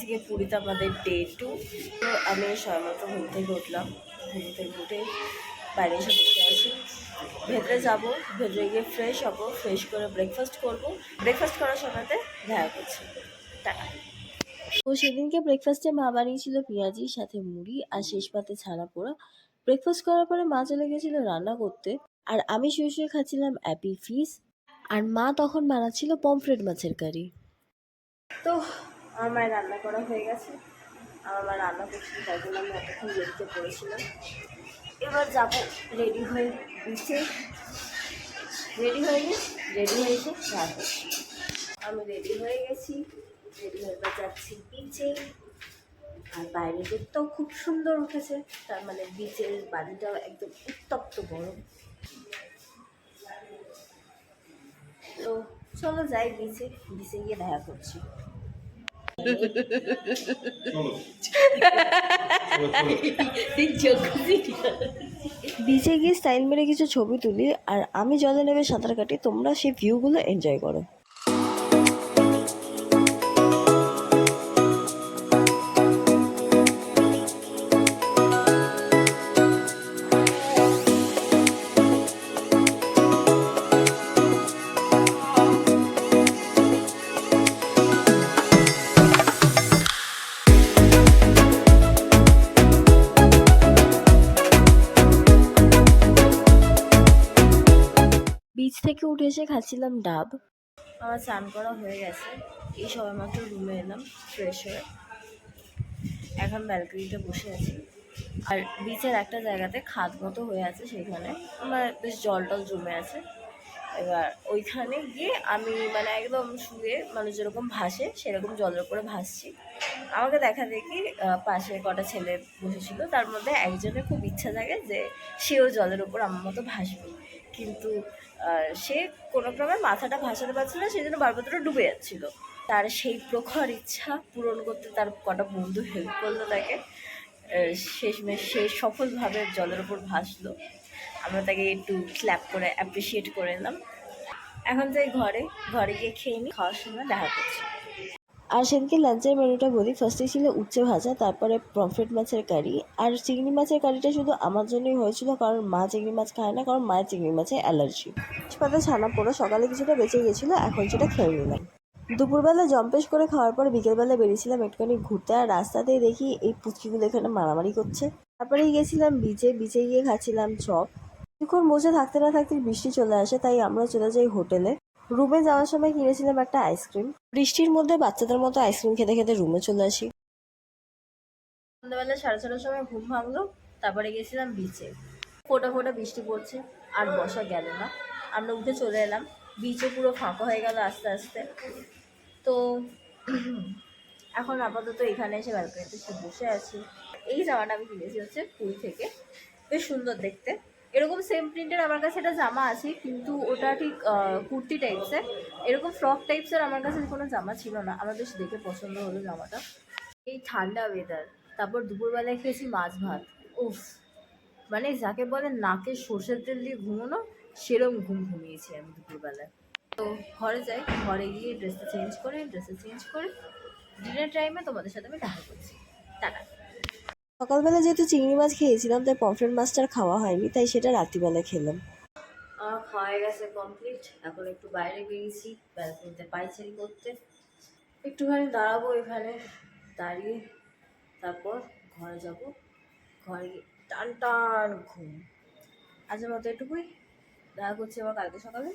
আজকে পুরীতে আমাদের ডে 2। তো আমি সময়মতো ঘুম থেকে উঠলাম, ঘুম থেকে উঠে বাইরে এসে বসে আছি। ভেতরে যাব, ভেতরে গিয়ে ফ্রেশ হবো, ফ্রেশ করে ব্রেকফাস্ট করব। ব্রেকফাস্ট করার সময়তে দেখা করছি। টাটা। তো সেদিনকে ব্রেকফাস্টে মা বানিয়েছিল পেঁয়াজির সাথে মুড়ি আর শেষ পাতে ছানা পোড়া। ব্রেকফাস্ট করার পরে মা চলে গেছিল রান্না করতে, আর আমি শুয়ে শুয়ে খাচ্ছিলাম অ্যাপি ফিশ, আর মা তখন বানাচ্ছিল পমফ্রেট মাছের কারি। তো আমার মায়ের রান্না করা হয়ে গেছে, আমার মা রান্না করছিল, তাই জন্য আমি এতক্ষণ লেটতে পড়েছিলাম। এবার যাব রেডি হয়ে বিচে, রেডি হয়ে গেছি, রেডি হয়ে এসে রাত হচ্ছে। আমি রেডি হয়ে গেছি, রেডি হয়ে এবার যাচ্ছি বিচে। আর বাইরে দেখতেও খুব সুন্দর উঠেছে, তার মানে বিচের বাড়িটাও একদম উত্তপ্ত গরম। তো চলো যাই বিচে, বিচে গিয়ে দেখা করছি। বিচে গিয়ে স্টাইল মেরে কিছু ছবি তুলি, আর আমি জলে নেমে সাঁতার কাটি। তোমরা সেই ভিউগুলো এনজয় করো। বিচ থেকে উঠে এসে খাচ্ছিলাম ডাব। আমার স্নান করা হয়ে গেছে, এই সবাই মাত্র রুমে এলাম ফ্রেশ হয়ে। এখন ব্যালকনিতে বসে আছি, আর বিচের একটা জায়গাতে খাদ মতো হয়ে আছে, সেখানে আমার বেশ জল টল জমে আছে। এবার ওইখানে গিয়ে আমি মানে একদম শুয়ে মানুষ যেরকম ভাসে সেরকম জলের উপরে ভাসছি। আমাকে দেখা দেখি পাশে কটা ছেলে বসেছিল, তার মধ্যে একজনের খুব ইচ্ছা জাগে যে সেও জলের উপর আমার মতো ভাসবে, কিন্তু সে কোনো ক্রমে মাথাটা ভাসাতে পারছিল না, সেই জন্য বারবার ডুবে যাচ্ছিল। তার সেই প্রখর ইচ্ছা পূরণ করতে তার কটা বন্ধু হেল্প করলো তাকে। শেষমেশ সে সফলভাবে জলের ওপর ভাসলো। আমরা তাকে একটু ক্ল্যাপ করে অ্যাপ্রিসিয়েট করে নিলাম। এখন যাই ঘরে, ঘরে গিয়ে খেয়ে নিই, খাওয়ার সময় দেখা করছি। আর সেদিকে লাঞ্চের মেনুটা বলি। ফার্স্টে ছিল উচ্ছে ভাজা, তারপরে পমফ্রেট মাছের কারি। আর চিংড়ি মাছের কারিটা শুধু আমার জন্যই হয়েছিল, কারণ মা চিংড়ি মাছ খায় না, কারণ মায়ের চিংড়ি মাছে অ্যালার্জি। পাতা ছানা পোড়া সকালে কিছুটা বেঁচে গেছিলো, এখন সেটা খেয়ে নিলাম। দুপুরবেলা জম্পেশ করে খাওয়ার পর বিকেলবেলা বেরিয়েছিলাম একটুখানি ঘুরতে, আর রাস্তাতেই দেখি এই পুচকিগুলো এখানে মারামারি করছে। তারপরেই গেছিলাম বিচে, বিচে গিয়ে খাচ্ছিলাম চপ। কিছুক্ষণ বসে থাকতে না থাকতে বৃষ্টি চলে আসে, তাই আমরা চলে যাই হোটেলে। রুমে যাওয়ার সময় কিনেছিলাম একটা আইসক্রিম। বৃষ্টির মধ্যে বাচ্চাদের মতো আইসক্রিম খেতে খেতে রুমে চলে আসি। সন্ধ্যাবেলা 6:30টার সময় ঘুম ভাঙলো, তারপরে গেছিলাম বিচে। ফোটা ফোটা বৃষ্টি পড়ছে, আর বসা গেল না, আমরা উঠে চলে এলাম। বিচে পুরো ফাঁকা হয়ে গেল আস্তে আস্তে। তো এখন আপাতত এখানে এসে ব্যালকনিতে বসে আছি। এই জামাটা আমি কিনেছি হচ্ছে পুরী থেকে, বেশ সুন্দর দেখতে। এরকম সেম প্রিন্টের আমার কাছে একটা জামা আছে, কিন্তু ওটা ঠিক কুর্তি টাইপসের। এরকম ফ্রক টাইপসের আমার কাছে কোনো জামা ছিল না, আমার বেশ দেখে পছন্দ হলো জামাটা। এই ঠান্ডা ওয়েদার, তারপর দুপুরবেলায় খেয়েছি মাছ ভাত। উফ, মানে যাকে বলে নাকে সর্ষের তেল দিয়ে ঘুমোনো, সেরকম ঘুম ঘুমিয়েছি আমি দুপুরবেলায়। তো ঘরে যাই, ঘরে গিয়ে ড্রেসটা চেঞ্জ করে ডিনার টাইমে তোমাদের সাথে আমি দেখা করছি। টাটা। সকালবেলা যেহেতু চিংড়ি মাছ খেয়েছিলাম, তাই পমফ্রেট মাছটার খাওয়া হয়নি, তাই সেটা রাত্রিবেলা খেলাম। আমার খাওয়া গেছে কমপ্লিট। এখন একটু বাইরে বেরিয়েছি ব্যালকনিতে পায়চারি করতে। একটুখানি দাঁড়াবো এখানে, দাঁড়িয়ে তারপর ঘরে যাব। ঘরে গিয়ে টান টান ঘুম। আজকের মতো এটুকুই, দেখা করছি আবার কালকে সকালে।